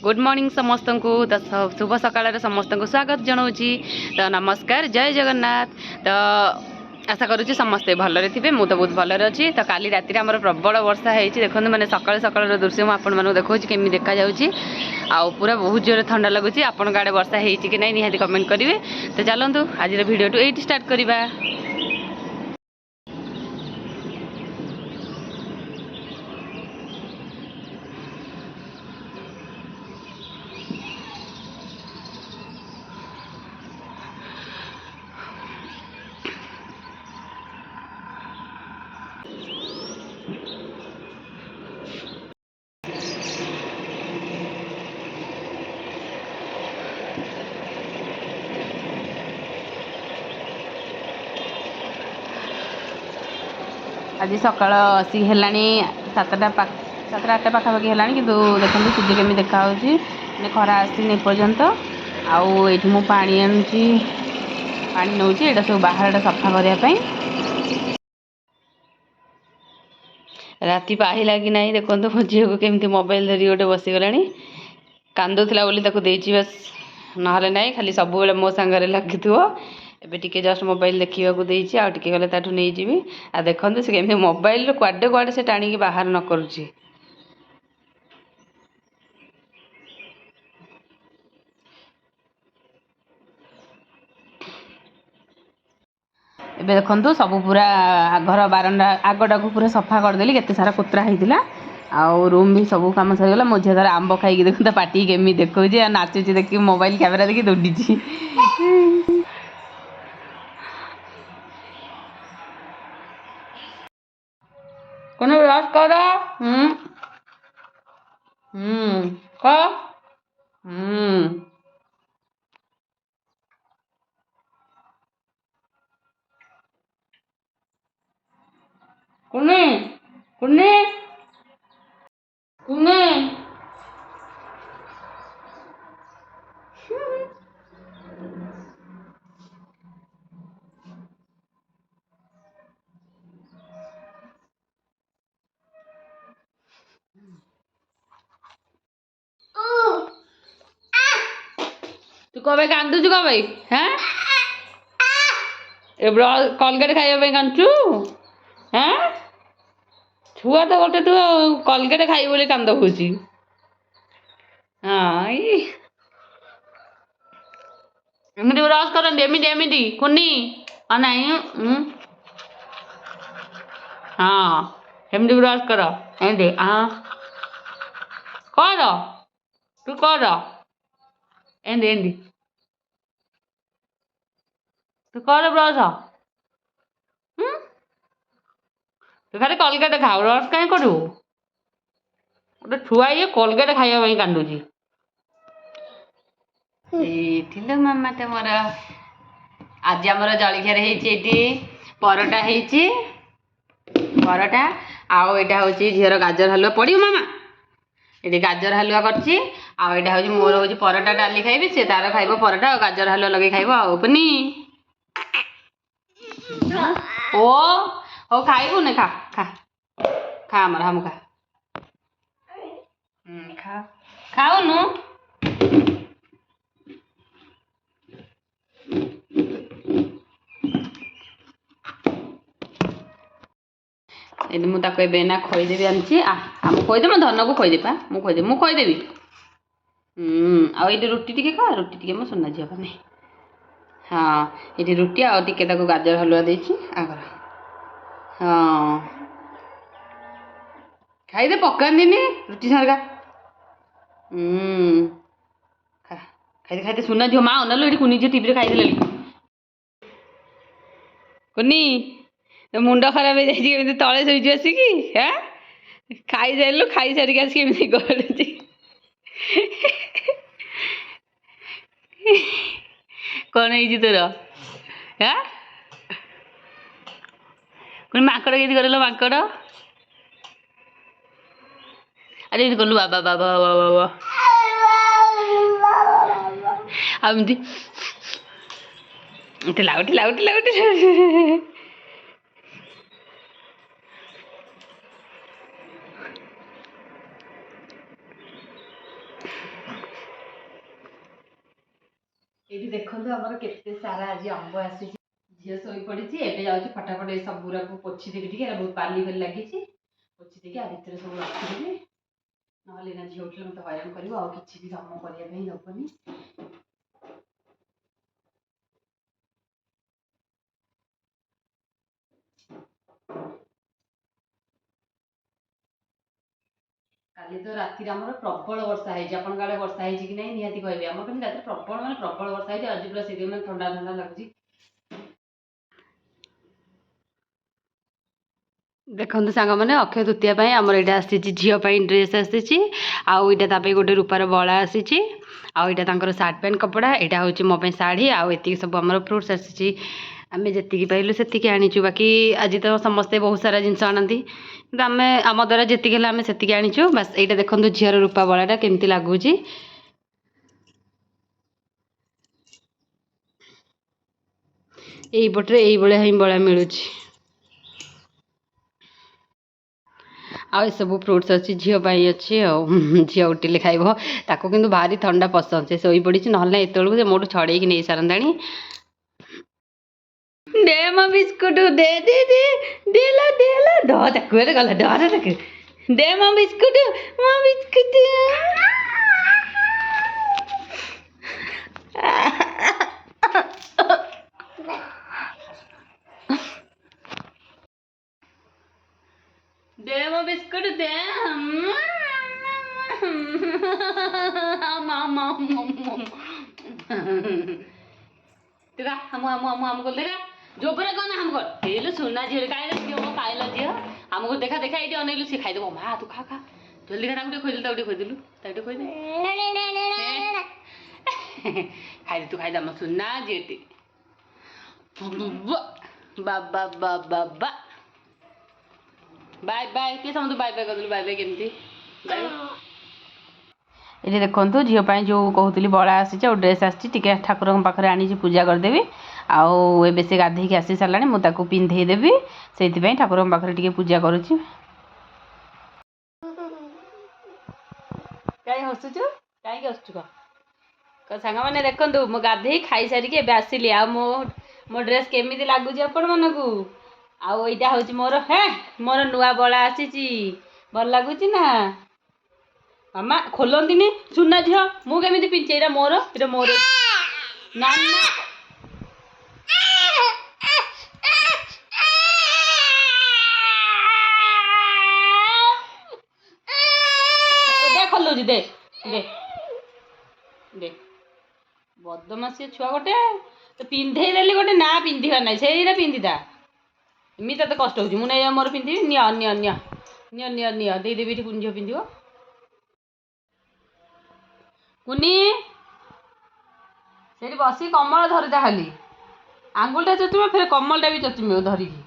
Good morning समस्त को तो शुभ सकाळ समस्त को स्वागत जनाऊँगी। तो नमस्कार, जय जगन्नाथ। तो आशा करुँची समस्ते भलरे थे। मु तो बहुत भलरे अच्छी। तो काली राति आम प्रबल वर्षा है देखो मैंने सकाल सकाल दृश्य मुझे देखा केमी देखा आउ पूरा बहुत जोर ठंडा लगुच। आपण आड़े वर्षा है कि नहीं निहाती कमेंट करेंगे। तो चलतु आज भिडियो ये स्टार्ट करवा। आज सकाल आसी है 7-8 पाखापाखि है कि देखते सूर्य केमी देखा खरा आसनी एपर्यंत आउ ये पानी आनुची पानी नौ यहाँ सब बाहर सफा करने राति पाहिला कि नहीं देखो मो झील को केमती मोबाइल धरी गोटे बसीगला कांदुला बोली बस ना ना खाली सब मो सांगे लगी एबे टिके जस्ट मोबाइल देखा आगे गले ताठू नहीं जी आ देखते से केमती मोबाइल कुआडे कुआडे से टाणी बाहर न करुच्ची। एबे देखो सब पूरा घर बारंडा आगटा को पूरा सफा करदेली केते सारा कोतरा होता आउ रूम भी सब कम सरीगला। मो झील तार आंब खाई देखो पाटी केमी देखो नाचुची देखिए मोबाइल कैमेरा देखिए दौड़ी कौन ब्रश कर क कुनी कुनी कुनी तू कब कांदुचु कब हाँ ए ब्रश कोलगेट खाइबा कांदुचु हाँ छुआ तो गोटे तू कोलगेट खाई बोली कांद होची। हाँ एमती ब्रश करते एमती कुनी नहीं हाँ एमती ब्रश कर एमती हाँ कर तू कर एमती एमती तू कर ब्रश तू खाली कोलगेट खा ब्रश कहीं करू गोटे छुआ ये कोलगेट खाइबा कांदुची। मामा तो मोर आज आमर जलखिया परोटा परोटा आउ यहाँ हूँ झीर गाजर हलुआ पड़ो मामा ये गाजर हलुआ करची आउटा हूँ मोर हूँ परोटा डाली खाइबी से तार खाइब परोटा और गाजर हलुआ लगे खाइब आनी ओ हो खाइबु ने खा खा खा आमर हम खा खा खाऊनु मुझे ना खोईदेवी आनी आम खोईदे मो धन को खोईदेपा मुझे खोईदेवी आईटी रुटी टी खा रुटी टी मो सुना झील पाने हाँ ये रुटी आगे गाजर हलुआ देगी आगर हाँ खाईदे पकानी रुटी सारगा खाई खाई सुना झील माँ अनालो ये कुनी झील टीवी खाई कुनी तो मुंड खराब हो जाए तले शोची आसिकी हाँ खाई सारू खाई सारिक आसिक गड़ुची कौन है तोर हाँ कौन माकड़ के कर माकड़ अरे ये कलु बाबा बाबा बाबा बाबा आमती लाउटी लाउटी लाउटी ଏଇଠି ଦେଖନ୍ତୁ ଆମର କେତେ ସାରା ଆଜି ଆମ୍ବ ଆସିଛି। ଝିଅ ଶୋଇ ପଡ଼ିଛି, ଏବେ ଯାଉଛି ଫଟାଫଟ ଏଇ ସବୁଗୁଡ଼ାକୁ ପୋଛିଦେବି ଟିକେ, ବହୁତ ବାଲି ବାଲି ଲାଗିଛି। ପୋଛି ଦେଇକି ଆ ଭିତରେ ସବୁ ରଖିଦେବି, ନହେଲେ ନା ଝିଅ ଉଠିଲେ ମୋତେ ହଇରାଣ କରିବ, ଆଉ କିଛି ବି କାମ କରିବା ପାଇଁ ଦେବନି। କାଲି ତ ରାତିରେ ଆମର ପ୍ରବଳ ବର୍ଷା ହେଇଛି, ଆପଣଙ୍କ ଆଡ଼େ ବର୍ଷା ହେଇଛି କି ନାହିଁ ନିହାତି କହିବେ। ଆମର କିନ୍ତୁ ରାତିରେ ପ୍ରବଳ ମାନେ ପ୍ରବଳ ବର୍ଷା ହେଇଛି, ଆଜି ପୁରା ସେଇଥିପାଇଁ ମାନେ ଥଣ୍ଡା ଥଣ୍ଡା ଲାଗୁଛି। ଦେଖନ୍ତୁ ସାଙ୍ଗମାନେ, ଅକ୍ଷୟ ତୃତୀୟା ପାଇଁ ଆମର ଏଇଟା ଆସିଛି, ଝିଅ ପାଇଁ ଡ୍ରେସ୍ ଆସିଛି, ଆଉ ଏଇଟା ତା ପାଇଁ ଗୋଟେ ରୂପାର ବଳା ଆସିଛି, ଆଉ ଏଇଟା ତାଙ୍କର ସାର୍ଟ ପ୍ୟାଣ୍ଟ କପଡ଼ା, ଏଇଟା ହେଉଛି ମୋ ପାଇଁ ଶାଢ଼ୀ, ଆଉ ଏତିକି ସବୁ ଆମର ଫ୍ରୁଟ୍ସ ଆସିଛି। ଆମେ ଯେତିକି ପାଇଲୁ ସେତିକି ଆଣିଛୁ, ବାକି ଆଜି ତ ସମସ୍ତେ ବହୁତ ସାରା ଜିନିଷ ଆଣନ୍ତି, କିନ୍ତୁ ଆମେ ଆମ ଦ୍ୱାରା ଯେତିକି ହେଲା ଆମେ ସେତିକି ଆଣିଛୁ। ବାସ୍ ଏଇଟା ଦେଖନ୍ତୁ ଝିଅର ରୂପା ବଳାଟା କେମିତି ଲାଗୁଛି। ଏଇପଟରେ ଏଇଭଳିଆ ହିଁ ବଳା ମିଳୁଛି। ଆଉ ଏସବୁ ଫ୍ରୁଟ୍ସ ଅଛି, ଝିଅ ପାଇଁ ଅଛି, ଆଉ ଝିଅ ଉଠିଲେ ଖାଇବ। ତାକୁ କିନ୍ତୁ ଭାରି ଥଣ୍ଡା ପସନ୍ଦ, ସେ ଶୋଇପଡ଼ିଛି, ନହେଲେ ନାହିଁ ଏତେବେଳକୁ ସେ ମୋଠୁ ଛଡ଼େଇକି ନେଇ ସାରନ୍ତାଣି। ଦେ ମୋ ବିସ୍କୁଟ, ଦେ ଦେ ଦେ ଦେଲା ଦେଲା ଧ ତାକୁ ହେଲେ ଗଲା ଡର ତାକୁ। ଦେ ମୋ ବିସ୍କୁଟ, ମୋ ବିସ୍କୁଟ। ଦେ ମୋ ବିସ୍କୁଟ ଦେ। ଦେଖା ଆମ ଆମ ଆମ ଆମ କର ଦେଖା ଜୋବରେ କଣ ଆମ କର ହେଇଲୁ ସୁନା ଝିଅ କାଇଲ ଝିଅ ମୋ ପାଇଲ ଝିଅ ଆମକୁ ଦେଖା ଦେଖା ଏଇଠି ଅନେଇଲୁ ସେ ଖାଇଦେବ। ମା ତୁ ଖା ଖା ଜଲ୍ଦି ଖା, ତାକୁ ଟିକେ ଖୋଇଦେଲୁ, ତାକୁ ଟିକେ ଖୋଇଦେଲୁ, ତାକୁ ଟିକେ ଖୋଇଦେ। ଖାଇଦେ ତୁ ଖାଇଦେ ଆମ ସୁନା ଝିଅଟି। ବାବା ବାବା ବା ବାଏ ବାଏ କିଏ ସମସ୍ତଙ୍କୁ ବାଏ ବାଏ କରିଦେଲୁ, ବାଏ ବାଏ କେମିତି ବାଏ। ଏଠି ଦେଖନ୍ତୁ ଝିଅ ପାଇଁ ଯେଉଁ କହୁଥିଲି ବଳା ଆସିଛି ଆଉ ଡ୍ରେସ୍ ଆସିଛି, ଟିକେ ଠାକୁରଙ୍କ ପାଖରେ ଆଣିଛି ପୂଜା କରିଦେବି। ଆଉ ଏବେ ସେ ଗାଧେଇକି ଆସି ସାରିଲାଣି, ମୁଁ ତାକୁ ପିନ୍ଧେଇ ଦେବି, ସେଇଥିପାଇଁ ଠାକୁରଙ୍କ ପାଖରେ ଟିକେ ପୂଜା କରୁଛି। କାହିଁ ହସୁଛୁ, କାହିଁକି ହସୁଛୁ କହ ସାଙ୍ଗମାନେ। ଦେଖନ୍ତୁ ମୁଁ ଗାଧେଇ ଖାଇସାରିକି ଏବେ ଆସିଲି, ଆଉ ମୋ ଡ୍ରେସ୍ କେମିତି ଲାଗୁଛି ଆପଣମାନଙ୍କୁ। ଆଉ ଏଇଟା ହେଉଛି ମୋର ମୋର ନୂଆ ବଳା ଆସିଛି, ଭଲ ଲାଗୁଛି ନା। ମାମା ଖୋଲନ୍ତିନି ସୁନା ଝିଅ, ମୁଁ କେମିତି ପିଞ୍ଚେ, ଏଇଟା ମୋର, ଏଇଟା ମୋର ନା ନା। ଦେ ଖୋଲୁଛି, ଦେ ଦେ ଦେ ବଦମାସିଆ ଛୁଆ ଗୋଟେ, ତ ପିନ୍ଧେଇ ଦେଲି ଗୋଟେ, ନା ପିନ୍ଧିବାର ନାହିଁ, ସେଇଟା ପିନ୍ଧିଥା। ଏମିତି ତତେ କଷ୍ଟ ହେଉଛି, ମୁଁ ନେଇ ମୋର ପିନ୍ଧିବି। ନିଅ ନିଅ ନିଅ ନିଅ ନିଅ ନିଅ ଦେଇଦେବି, ଏଠି କୁନି ଝିଅ ପିନ୍ଧିବ। କୁନି ସେଇଠି ବସି କମଳ ଧରିଥା, ଖାଲି ଆଙ୍ଗୁଳିଟା ଚୁଚିବ, ଫେରେ କମଳଟା ବି ଚୁଚିମିବ ଧରିକି।